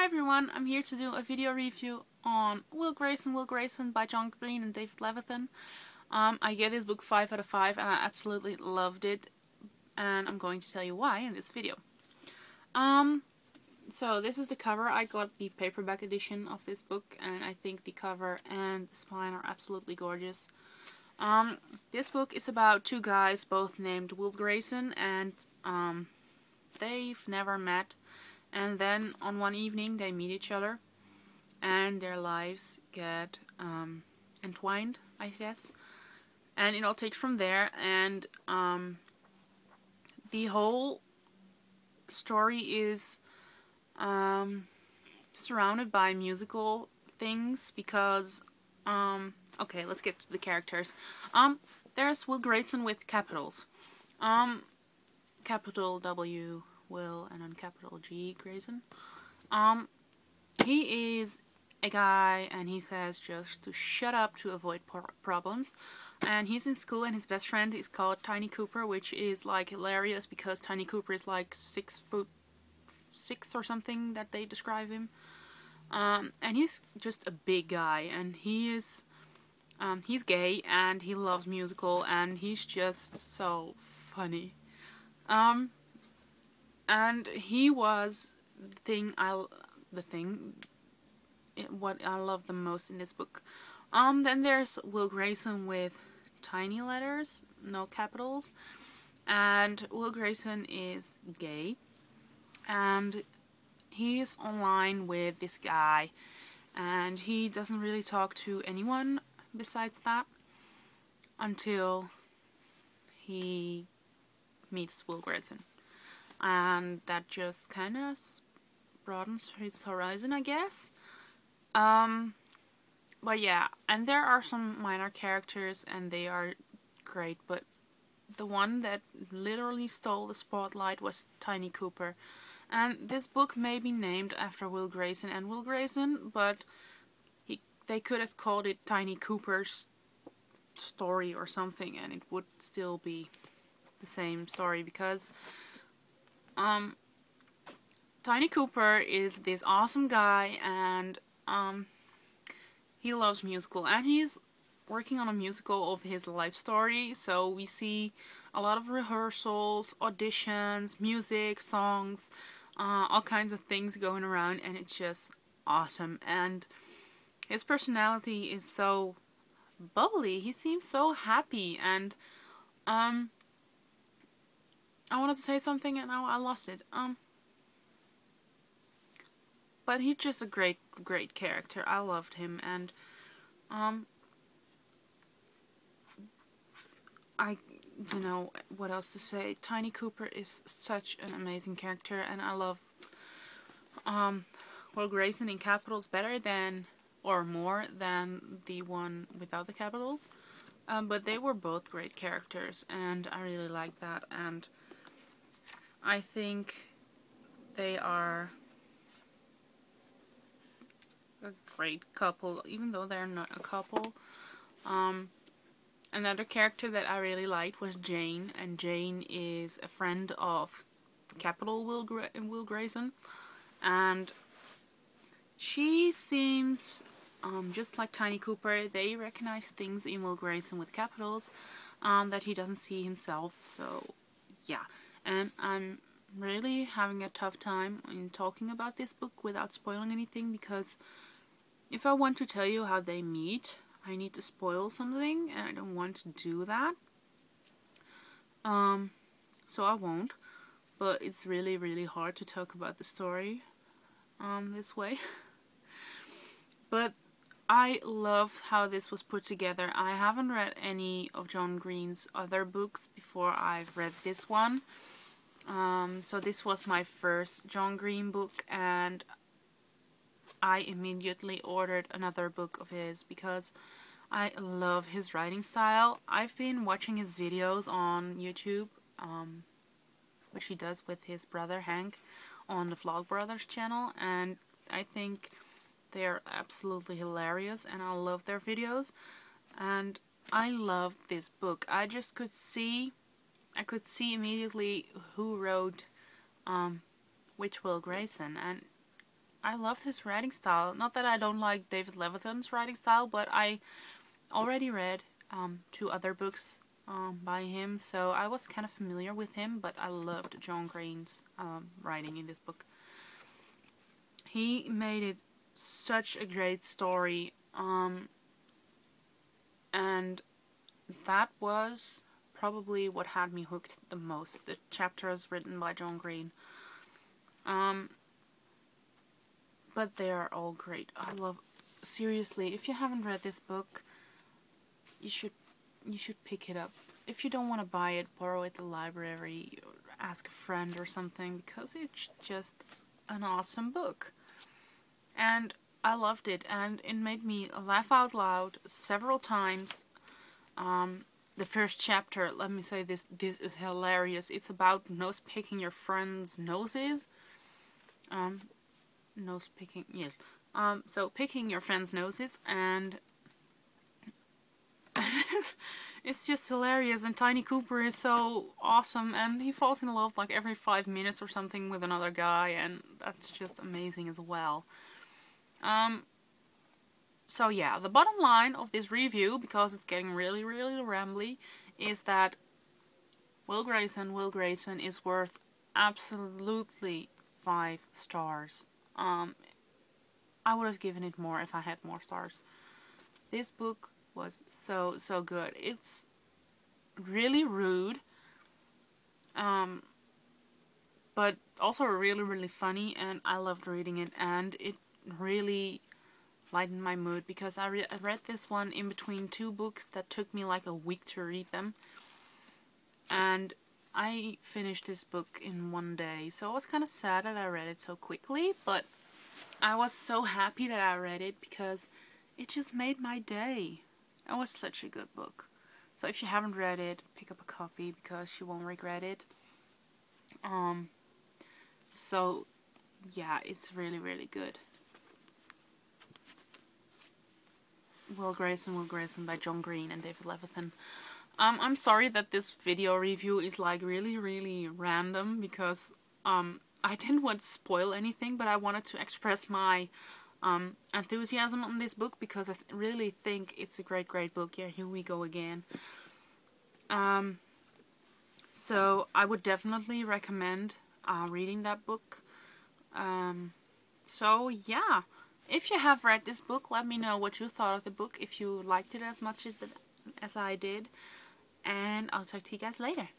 everyone, I'm here to do a video review on Will Grayson by John Green and David Levithan. I gave this book 5 out of 5 and I absolutely loved it, and I'm going to tell you why in this video. So this is the cover. I got the paperback edition of this book and I think the cover and the spine are absolutely gorgeous. This book is about two guys both named Will Grayson, and they've never met. And then on one evening they meet each other and their lives get entwined, I guess. And it all takes from there, and the whole story is surrounded by musical things because, okay, let's get to the characters. There's Will Grayson with capitals. Capital W, Will, and then capital G, Grayson. He is a guy and he says just to shut up to avoid problems. And he's in school and his best friend is called Tiny Cooper, which is like hilarious because Tiny Cooper is like 6'6" or something that they describe him. And he's just a big guy, and he's gay and he loves musical and he's just so funny. And he was what I love the most in this book. Then there's Will Grayson with tiny letters, no capitals, and Will Grayson is gay, and he's online with this guy, and he doesn't really talk to anyone besides that until he meets Will Grayson. And that just kind of broadens his horizon, I guess. But yeah, and there are some minor characters and they are great, but the one that literally stole the spotlight was Tiny Cooper. And this book may be named after Will Grayson and Will Grayson, but they could have called it Tiny Cooper's story or something and it would still be the same story, because Tiny Cooper is this awesome guy, and he loves musical, and he's working on a musical of his life story, so we see a lot of rehearsals, auditions, music, songs, all kinds of things going around, and it's just awesome. And his personality is so bubbly, he seems so happy, and I wanted to say something and now I lost it. But he's just a great character. I loved him, and I don't know what else to say. Tiny Cooper is such an amazing character, and I love Will Grayson in capitals better than, or more than, the one without the capitals. But they were both great characters, and I really like that, and I think they are a great couple, even though they're not a couple. Another character that I really liked was Jane, and Jane is a friend of capital Will Grayson, and she seems just like Tiny Cooper. They recognize things in Will Grayson with capitals that he doesn't see himself, so yeah. And I'm really having a tough time in talking about this book without spoiling anything, because if I want to tell you how they meet, I need to spoil something, and I don't want to do that. So I won't. But it's really hard to talk about the story this way. But I love how this was put together. I haven't read any of John Green's other books before I've read this one. So this was my first John Green book, and I immediately ordered another book of his because I love his writing style. I've been watching his videos on YouTube, which he does with his brother Hank on the Vlog Brothers channel, and I think they're absolutely hilarious and I love their videos, and I love this book. I could see immediately who wrote which Will Grayson, and I loved his writing style. Not that I don't like David Levithan's writing style, but I already read 2 other books by him, so I was kind of familiar with him, but I loved John Green's writing in this book. He made it such a great story, and that was probably what had me hooked the most. The chapters written by John Green. But they are all great. I love, seriously, if you haven't read this book, you should pick it up. If you don't want to buy it, borrow it at the library or ask a friend or something, because it's just an awesome book. And I loved it, and it made me laugh out loud several times. The first chapter, let me say this is hilarious. It's about nose picking your friends' noses. Nose picking, yes. So picking your friends' noses, and it's just hilarious, and Tiny Cooper is so awesome, and he falls in love like every 5 minutes or something with another guy, and that's just amazing as well. So yeah, the bottom line of this review, because it's getting really, really rambly, is that Will Grayson is worth absolutely 5 stars. I would have given it more if I had more stars. This book was so good. It's really rude, but also really, really funny, and I loved reading it, and it really lightened my mood, because I read this one in between 2 books that took me like a week to read them, and I finished this book in 1 day, so I was kind of sad that I read it so quickly, but I was so happy that I read it, because it just made my day. It was such a good book. So if you haven't read it, pick up a copy, because you won't regret it. So yeah, it's really, really good. Will Grayson by John Green and David Levithan. I'm sorry that this video review is like really, really random, because I didn't want to spoil anything, but I wanted to express my enthusiasm on this book, because I really think it's a great, great book. Yeah, here we go again. So I would definitely recommend reading that book. So yeah, if you have read this book, let me know what you thought of the book, if you liked it as much as I did, and I'll talk to you guys later.